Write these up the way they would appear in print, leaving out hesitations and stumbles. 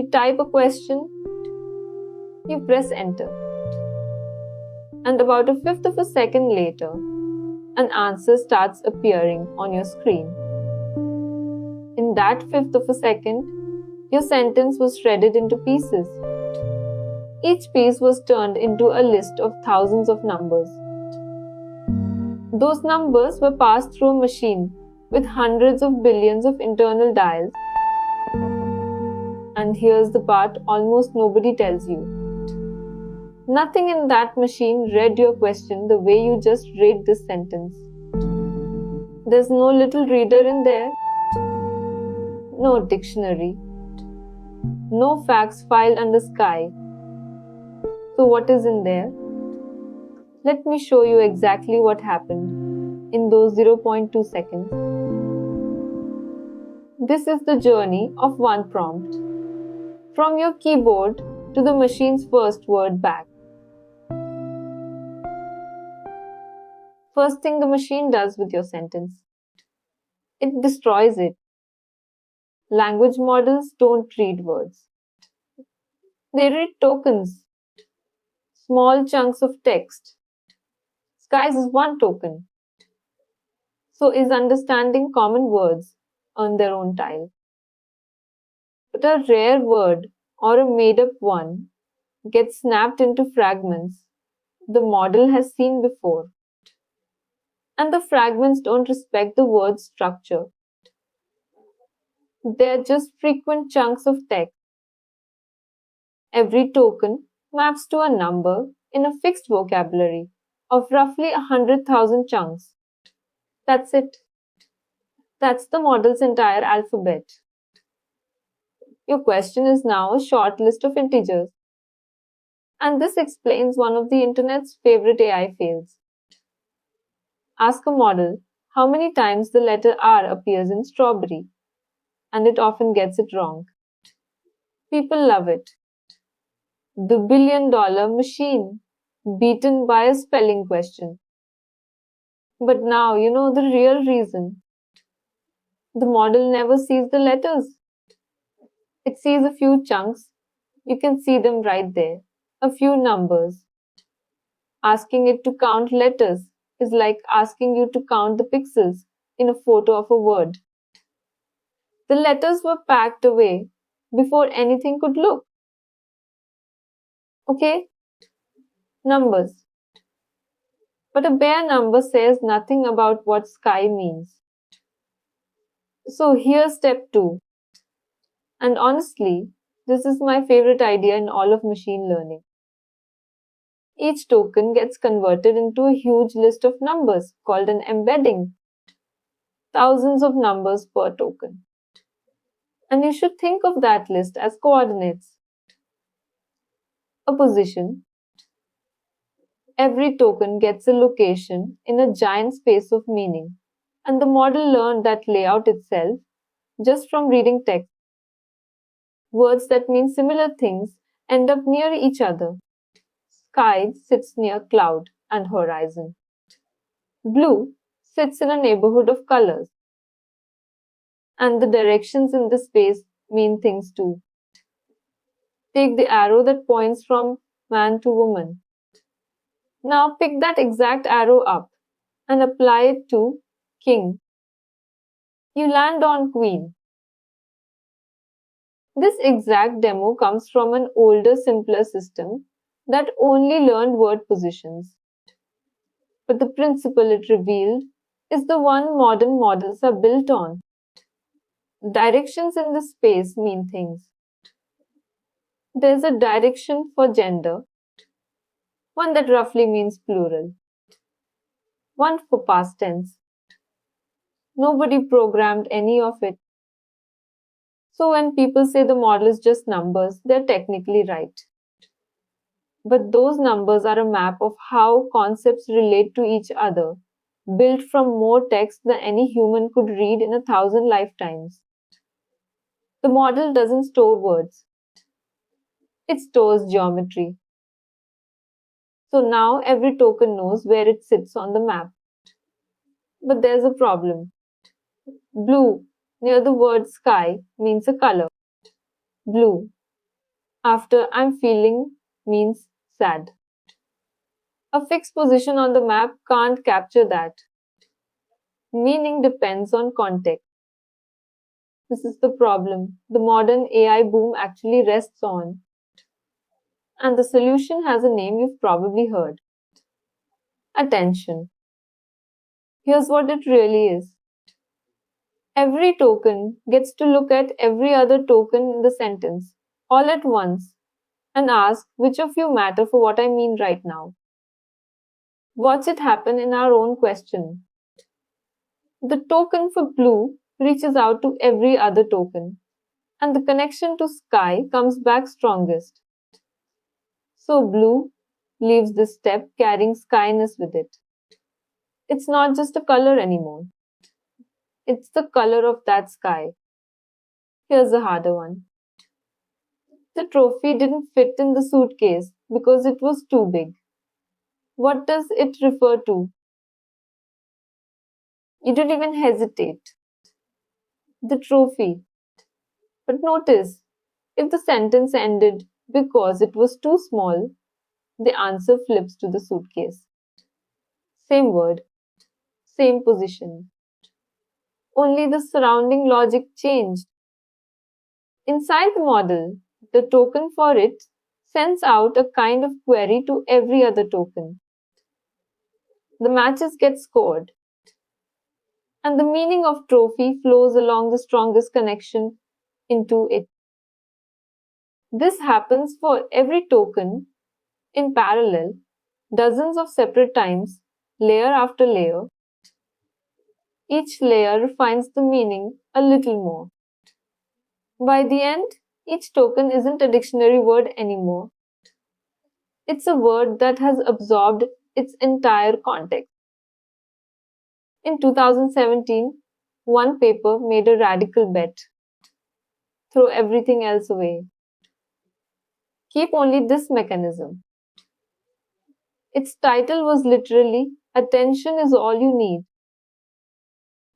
You type a question, you press enter, and about a fifth of a second later, an answer starts appearing on your screen. In that fifth of a second, your sentence was shredded into pieces. Each piece was turned into a list of thousands of numbers. Those numbers were passed through a machine with hundreds of billions of internal dials. And here's the part almost nobody tells you. Nothing in that machine read your question the way you just read this sentence. There's no little reader in there, no dictionary, no facts filed under sky. So what is in there? Let me show you exactly what happened in those 0.2 seconds. This is the journey of one prompt, from your keyboard to the machine's first word back. First thing the machine does with your sentence, it destroys it. Language models don't read words. They read tokens, small chunks of text. Skies is one token. So is understanding common words on their own tile. But a rare word or a made-up one gets snapped into fragments the model has seen before. And the fragments don't respect the word's structure. They're just frequent chunks of text. Every token maps to a number in a fixed vocabulary of roughly 100,000 chunks. That's it. That's the model's entire alphabet. Your question is now a short list of integers. And this explains one of the internet's favorite AI fails. Ask a model how many times the letter R appears in strawberry, and it often gets it wrong. People love it. The billion-dollar machine, beaten by a spelling question. But now you know the real reason. The model never sees the letters. It sees a few chunks. You can see them right there. A few numbers. Asking it to count letters is like asking you to count the pixels in a photo of a word. The letters were packed away before anything could look. Okay? Numbers. But a bare number says nothing about what sky means. So here's step 2. And honestly, this is my favorite idea in all of machine learning. Each token gets converted into a huge list of numbers called an embedding. Thousands of numbers per token. And you should think of that list as coordinates. A position. Every token gets a location in a giant space of meaning. And the model learned that layout itself just from reading text. Words that mean similar things end up near each other. Sky sits near cloud and horizon. Blue sits in a neighborhood of colors. And the directions in the space mean things too. Take the arrow that points from man to woman. Now pick that exact arrow up and apply it to king. You land on queen. This exact demo comes from an older, simpler system that only learned word positions. But the principle it revealed is the one modern models are built on. Directions in the space mean things. There's a direction for gender, one that roughly means plural, one for past tense. Nobody programmed any of it. So when people say the model is just numbers, they're technically right. But those numbers are a map of how concepts relate to each other, built from more text than any human could read in 1,000 lifetimes. The model doesn't store words. It stores geometry. So now every token knows where it sits on the map. But there's a problem. Blue near the word sky means a color. Blue after I'm feeling means sad. A fixed position on the map can't capture that. Meaning depends on context. This is the problem the modern AI boom actually rests on. And the solution has a name you've probably heard: attention. Here's what it really is: every token gets to look at every other token in the sentence all at once and ask which of you matter for what I mean right now. Watch it happen in our own question. The token for blue reaches out to every other token, and the connection to sky comes back strongest. So blue leaves this step carrying skyness with it. It's not just a color anymore. It's the color of that sky. Here's a harder one. The trophy didn't fit in the suitcase because it was too big. What does it refer to? You don't even hesitate. The trophy. But notice, if the sentence ended because it was too small, the answer flips to the suitcase. Same word, same position. Only the surrounding logic changed. Inside the model, the token for it sends out a kind of query to every other token. The matches get scored, and the meaning of trophy flows along the strongest connection into it. This happens for every token in parallel, dozens of separate times, layer after layer. Each layer refines the meaning a little more. By the end, each token isn't a dictionary word anymore. It's a word that has absorbed its entire context. In 2017, one paper made a radical bet: throw everything else away. Keep only this mechanism. Its title was literally "Attention is all you need."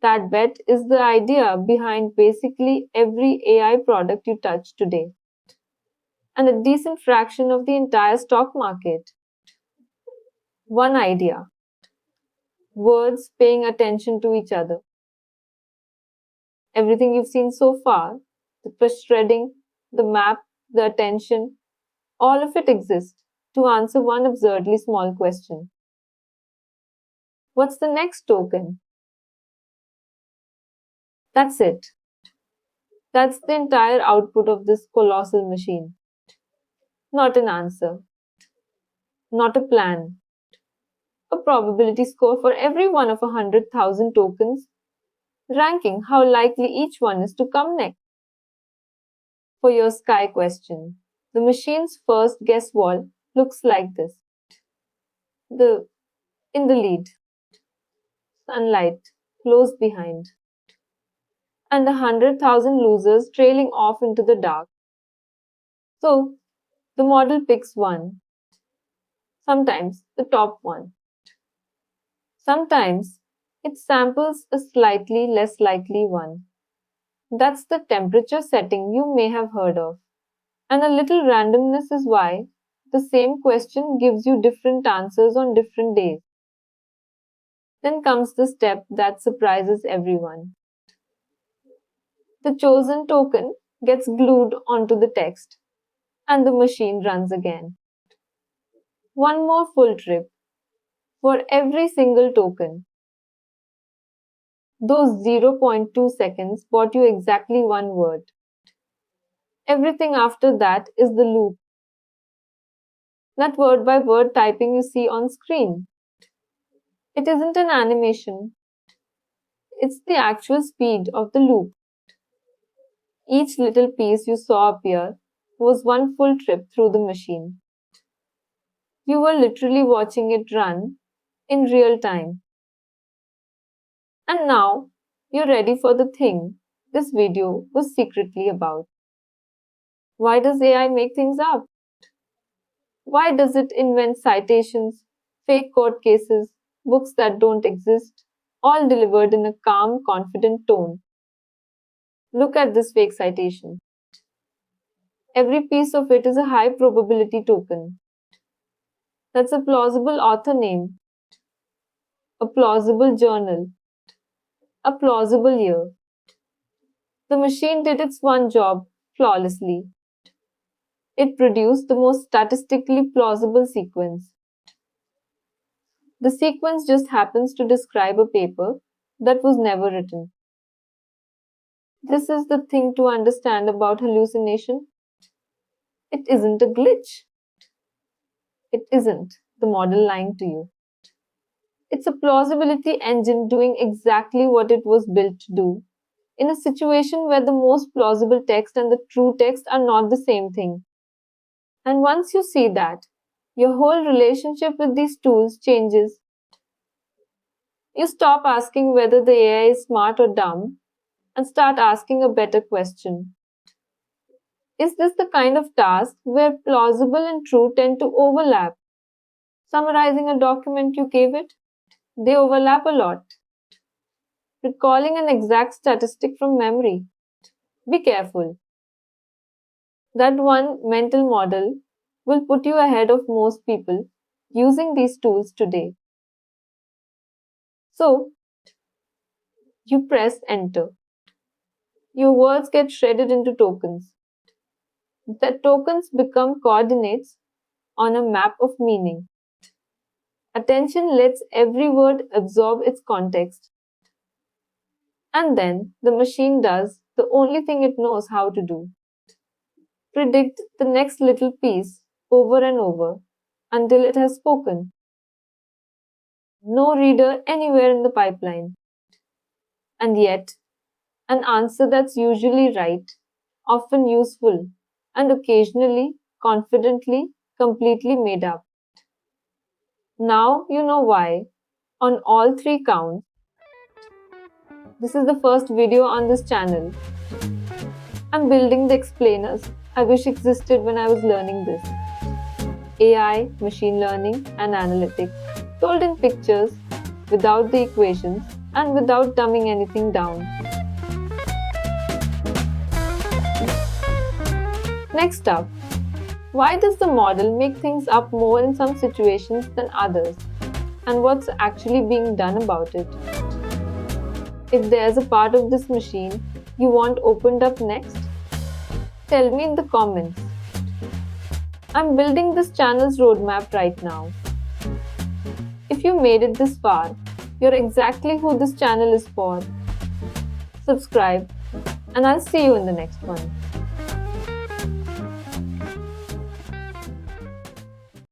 That bet is the idea behind basically every AI product you touch today, and a decent fraction of the entire stock market. One idea: words paying attention to each other. Everything you've seen so far, the push threading, the map, the attention, all of it exists to answer one absurdly small question. What's the next token? That's it. That's the entire output of this colossal machine. Not an answer, not a plan, a probability score for every one of 100,000 tokens, ranking how likely each one is to come next. For your sky question, the machine's first guess wall looks like this. The in the lead, sunlight close behind, and 100,000 losers trailing off into the dark. So the model picks one, sometimes the top one. Sometimes it samples a slightly less likely one. That's the temperature setting you may have heard of. And a little randomness is why the same question gives you different answers on different days. Then comes the step that surprises everyone. The chosen token gets glued onto the text, and the machine runs again. One more full trip for every single token. Those 0.2 seconds bought you exactly one word. Everything after that is the loop. That word by word typing you see on screen. It isn't an animation. It's the actual speed of the loop. Each little piece you saw appear was one full trip through the machine. You were literally watching it run in real time. And now you're ready for the thing this video was secretly about. Why does AI make things up? Why does it invent citations, fake court cases, books that don't exist, all delivered in a calm, confident tone? Look at this fake citation. Every piece of it is a high probability token. That's a plausible author name, a plausible journal, a plausible year. The machine did its one job flawlessly. It produced the most statistically plausible sequence. The sequence just happens to describe a paper that was never written. This is the thing to understand about hallucination. It isn't a glitch. It isn't the model lying to you. It's a plausibility engine doing exactly what it was built to do in a situation where the most plausible text and the true text are not the same thing. And once you see that, your whole relationship with these tools changes. You stop asking whether the AI is smart or dumb and start asking a better question. Is this the kind of task where plausible and true tend to overlap? Summarizing a document you gave it, they overlap a lot. Recalling an exact statistic from memory, be careful. That one mental model will put you ahead of most people using these tools today. So, you press enter. Your words get shredded into tokens. The tokens become coordinates on a map of meaning. Attention lets every word absorb its context. And then the machine does the only thing it knows how to do: predict the next little piece over and over until it has spoken. No reader anywhere in the pipeline. And yet, an answer that's usually right, often useful, and occasionally, confidently, completely made up. Now you know why, on all three counts. This is the first video on this channel. I'm building the explainers I wish existed when I was learning this. AI, machine learning, and analytics, told in pictures, without the equations, and without dumbing anything down. Next up, why does the model make things up more in some situations than others? And what's actually being done about it? If there's a part of this machine you want opened up next, tell me in the comments. I'm building this channel's roadmap right now. If you made it this far, you're exactly who this channel is for. Subscribe, and I'll see you in the next one.